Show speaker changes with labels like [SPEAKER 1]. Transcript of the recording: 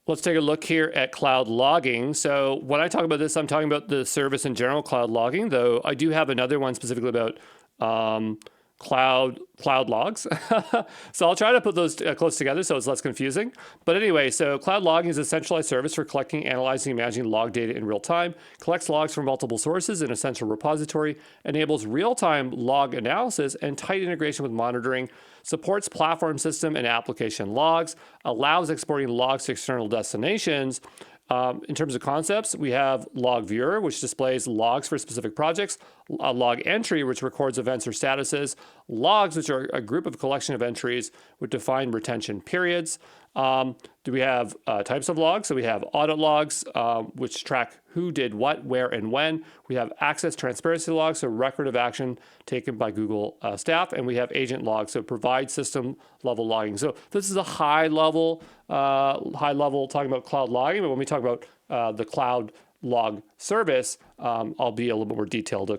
[SPEAKER 1] Let's take a look here at cloud logging. So when I talk about this, I'm talking about the service in general, cloud logging, though I do have another one specifically about cloud logs. So I'll try to put those close together so it's less confusing. But anyway, so cloud logging is a centralized service for collecting, analyzing, and managing log data in real time, collects logs from multiple sources in a central repository, enables real-time log analysis and tight integration with monitoring, supports platform system and application logs, allows exporting logs to external destinations. In terms of concepts, we have Log Viewer, which displays logs for specific projects, Log Entry, which records events or statuses, Logs, which are a group of collection of entries with defined retention periods. Do we have types of logs? So we have audit logs, which track who did what, where, and when. We have access transparency logs, so record of action taken by Google staff. And we have agent logs, so provide system level logging. So this is a high level talking about cloud logging. But when we talk about the cloud log service, I'll be a little bit more detailed.